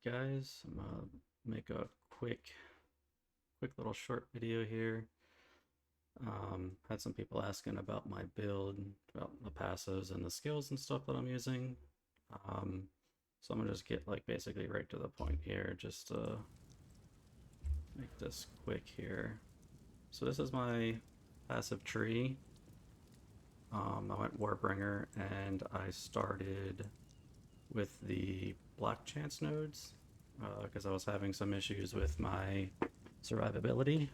guys, I'm gonna make a quick little short video here. Had some people asking about my build, about the passives and the skills and stuff that I'm using. Um, so I'm gonna just get like basically right to the point here, just to make this quick here. So this is my passive tree. I went Warbringer and I started with the Black Chance nodes because I was having some issues with my survivability.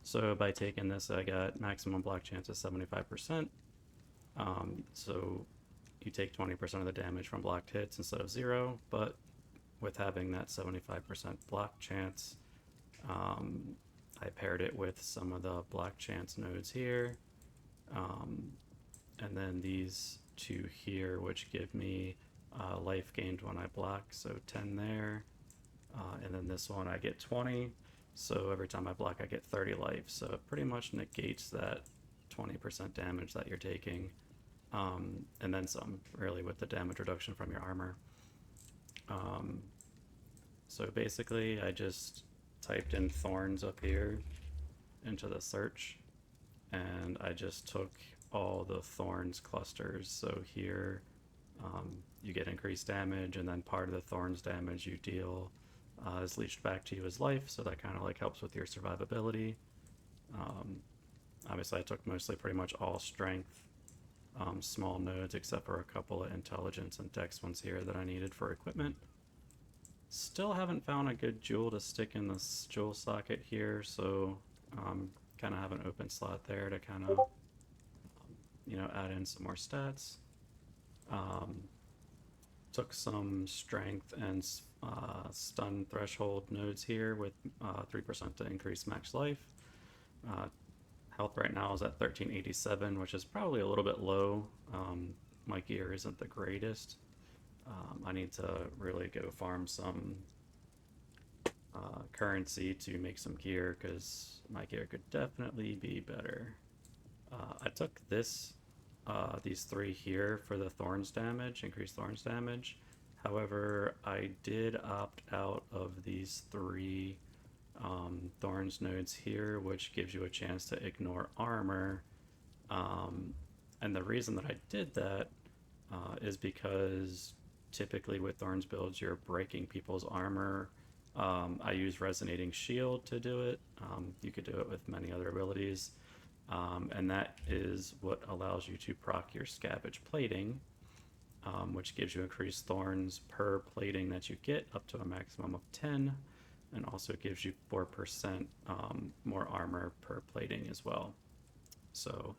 So by taking this, I got maximum block chance of 75%. So you take 20% of the damage from blocked hits instead of 0, but with having that 75% block chance, I paired it with some of the block chance nodes here, and then these two here, which give me life gained when I block, so 10 there, and then this one I get 20. So every time I block, I get 30 life. So it pretty much negates that 20% damage that you're taking. And then some, really, with the damage reduction from your armor. So basically, I just typed in Thorns up here into the search. And I just took all the Thorns clusters. So here, you get increased damage, and then part of the Thorns damage you deal is leached back to you as life, so that kind of like helps with your survivability. Obviously, I took mostly pretty much all strength, small nodes, except for a couple of intelligence and dex ones here that I needed for equipment. Still haven't found a good jewel to stick in this jewel socket here, so kind of have an open slot there to kind of, add in some more stats. Took some strength and stun threshold nodes here with 3% to increase max life. Health right now is at 1387, which is probably a little bit low. My gear isn't the greatest. I need to really go farm some currency to make some gear, because my gear could definitely be better. I took these three here for the Thorns damage, increased Thorns damage. However, I did opt out of these three Thorns nodes here, which gives you a chance to ignore armor. And the reason that I did that is because typically with Thorns builds, you're breaking people's armor. I use Resonating Shield to do it. You could do it with many other abilities. And that is what allows you to proc your Scavenge Plating, which gives you increased thorns per plating that you get up to a maximum of 10, and also gives you 4% more armor per plating as well. So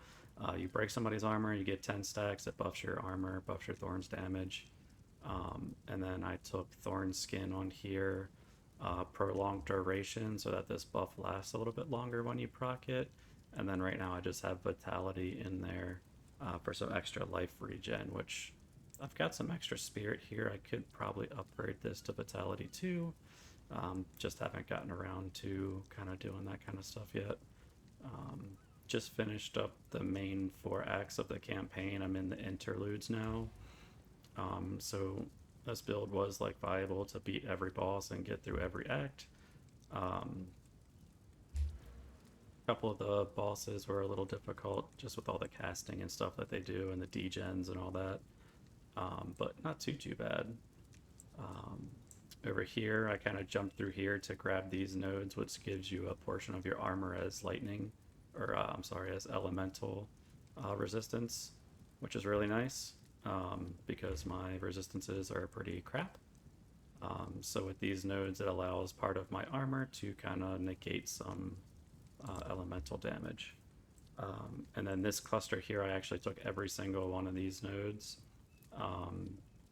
you break somebody's armor, you get 10 stacks, it buffs your armor, buffs your thorns damage. And then I took Thorn Skin on here, prolonged duration, so that this buff lasts a little bit longer when you proc it. And then right now I just have Vitality in there for some extra life regen, which I've got some extra spirit here. I could probably upgrade this to Vitality too. Just haven't gotten around to kind of doing that kind of stuff yet. Just finished up the main 4 acts of the campaign. I'm in the interludes now. So this build was like viable to beat every boss and get through every act. Couple of the bosses were a little difficult just with all the casting and stuff that they do and the degens and all that, but not too bad. Over here I kind of jumped through here to grab these nodes, which gives you a portion of your armor as lightning, or I'm sorry, as elemental resistance, which is really nice because my resistances are pretty crap. So with these nodes it allows part of my armor to kind of negate some elemental damage. And then this cluster here, I actually took every single one of these nodes.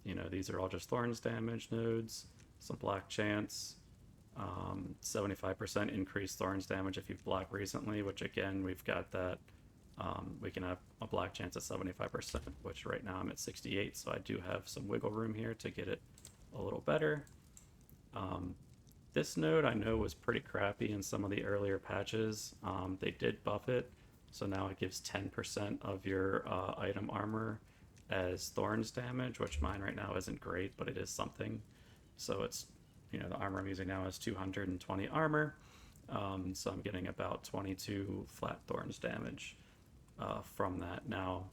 These are all just Thorns damage nodes, some Black Chance, 75% increased Thorns damage if you've blocked recently, which again, we've got that. We can have a Black Chance at 75%, which right now I'm at 68, so I do have some wiggle room here to get it a little better. This node I know was pretty crappy in some of the earlier patches. They did buff it, so now it gives 10% of your item armor as Thorns damage, which mine right now isn't great, but it is something. So it's, the armor I'm using now is 220 armor. So I'm getting about 22 flat Thorns damage from that. Now,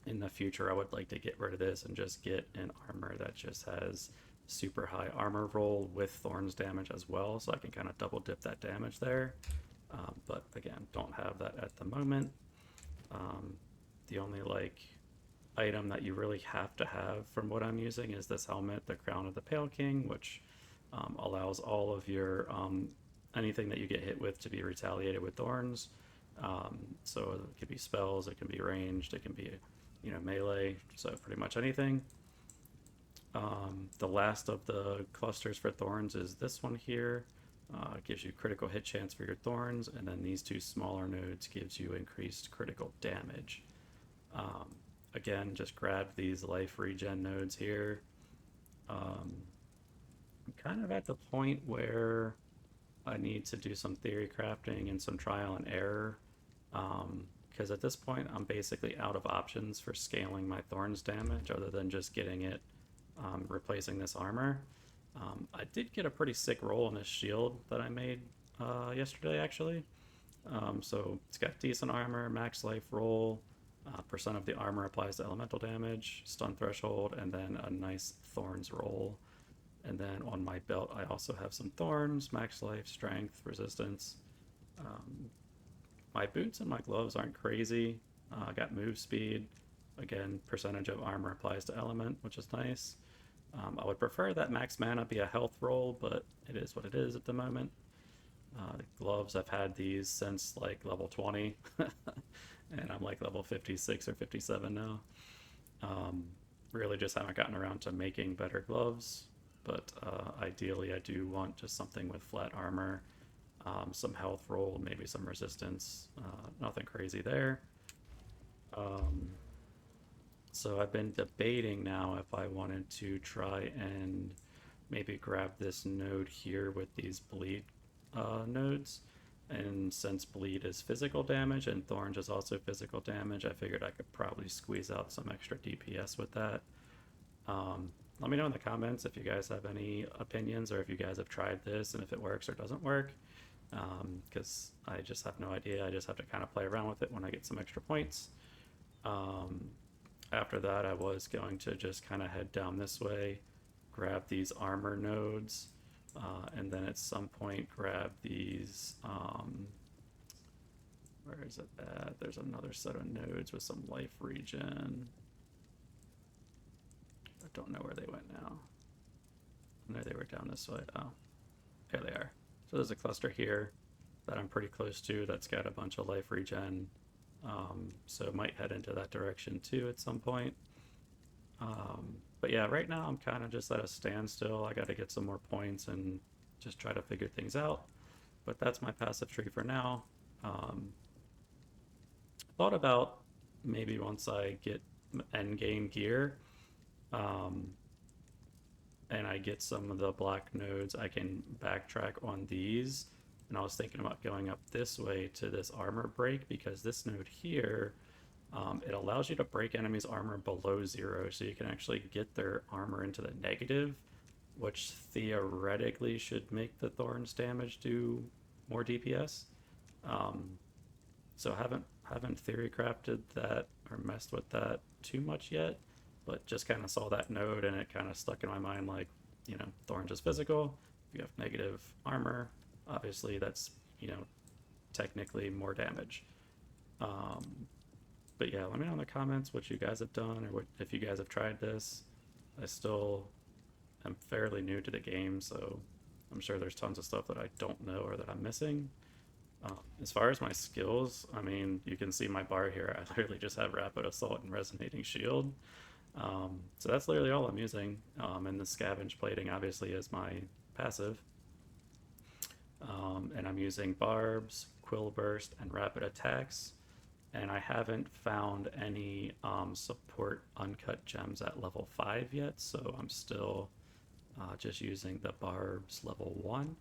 in the future, I would like to get rid of this and just get an armor that just has super high armor roll with Thorns damage as well, so I can kind of double dip that damage there. But again, don't have that at the moment. The only item that you really have to have from what I'm using is this helmet, the Crown of the Pale King, which allows all of your anything that you get hit with to be retaliated with Thorns. So it can be spells, it can be ranged, it can be melee, so pretty much anything. The last of the clusters for Thorns is this one here. It gives you critical hit chance for your Thorns, and then these two smaller nodes gives you increased critical damage. Again, just grab these life regen nodes here. I'm kind of at the point where I need to do some theory crafting and some trial and error, because at this point I'm basically out of options for scaling my Thorns damage other than just getting it, replacing this armor. I did get a pretty sick roll in this shield that I made yesterday, actually. So it's got decent armor, max life roll, percent of the armor applies to elemental damage, stun threshold, and then a nice Thorns roll. And then on my belt, I also have some Thorns, max life, strength, resistance. My boots and my gloves aren't crazy. I got move speed. Again, percentage of armor applies to element, which is nice. I would prefer that max mana be a health roll, but it is what it is at the moment. The gloves, I've had these since level 20, and I'm level 56 or 57 now. Really just haven't gotten around to making better gloves, but ideally I do want just something with flat armor, some health roll, maybe some resistance, nothing crazy there. So I've been debating now if I wanted to try and maybe grab this node here with these bleed nodes. And since bleed is physical damage and Thorns is also physical damage, I figured I could probably squeeze out some extra DPS with that. Let me know in the comments if you guys have any opinions or if you guys have tried this and if it works or doesn't work. Because I just have no idea. I just have to kind of play around with it when I get some extra points. After that, I was going to just kind of head down this way, grab these armor nodes, and then at some point grab these, where is it at? There's another set of nodes with some life regen. I don't know where they went now. I know they were down this way. Oh, there they are. So there's a cluster here that I'm pretty close to that's got a bunch of life regen. So it might head into that direction too at some point. But yeah, right now I'm kind of just at a standstill. I got to get some more points and just try to figure things out. But that's my passive tree for now. Thought about maybe once I get end game gear, and I get some of the black nodes, I can backtrack on these. And I was thinking about going up this way to this armor break, because this node here, it allows you to break enemies' armor below 0, so you can actually get their armor into the negative, which theoretically should make the Thorns damage do more DPS. So haven't theory crafted that or messed with that too much yet, but just kind of saw that node and it kind of stuck in my mind Thorns is physical. If you have negative armor, obviously that's technically more damage. But yeah, let me know in the comments what you guys have done, or if you guys have tried this. I still am fairly new to the game, so I'm sure there's tons of stuff that I don't know or that I'm missing. As far as my skills, I mean, you can see my bar here. I literally just have Rapid Assault and Resonating Shield. So that's literally all I'm using. And the Scavenge Plating obviously is my passive. And I'm using Barbs, Quill Burst, and Rapid Attacks. And I haven't found any support uncut gems at level 5 yet, so I'm still just using the Barbs level 1.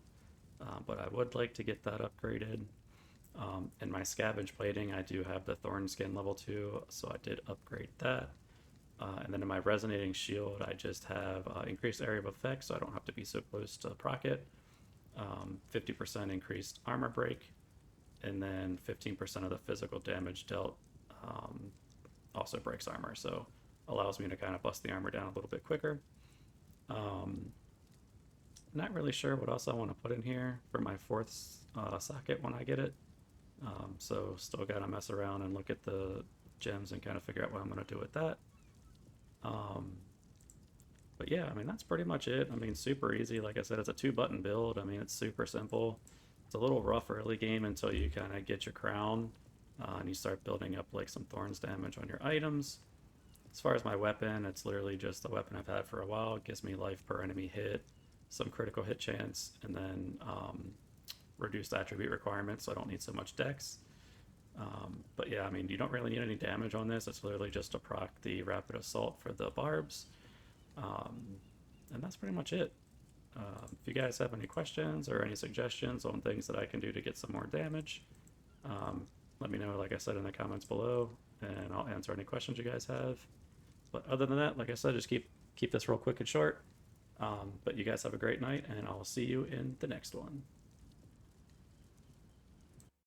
But I would like to get that upgraded. In my Scavenge Plating, I do have the Thorn Skin level 2, so I did upgrade that. And then in my resonating shield, I just have increased area of effect, so I don't have to be so close to proc it. 50% increased armor break, and then 15% of the physical damage dealt also breaks armor, so allows me to kind of bust the armor down a little bit quicker. Not really sure what else I want to put in here for my fourth socket when I get it. So still got to mess around and look at the gems and kind of figure out what I'm going to do with that. But yeah, I mean, that's pretty much it. I mean, super easy. Like I said, it's a 2-button build. I mean, it's super simple. It's a little rough early game until you kind of get your crown and you start building up like some Thorns damage on your items. As far as my weapon, it's literally just the weapon I've had for a while. It gives me life per enemy hit, some critical hit chance, and then reduced attribute requirements, so I don't need so much dex. But yeah, I mean, you don't really need any damage on this. It's literally just to proc the rapid assault for the barbs. And that's pretty much it. If you guys have any questions or any suggestions on things that I can do to get some more damage, let me know, like I said, in the comments below, and I'll answer any questions you guys have. But other than that, like I said, just keep this real quick and short. But you guys have a great night, and I'll see you in the next one.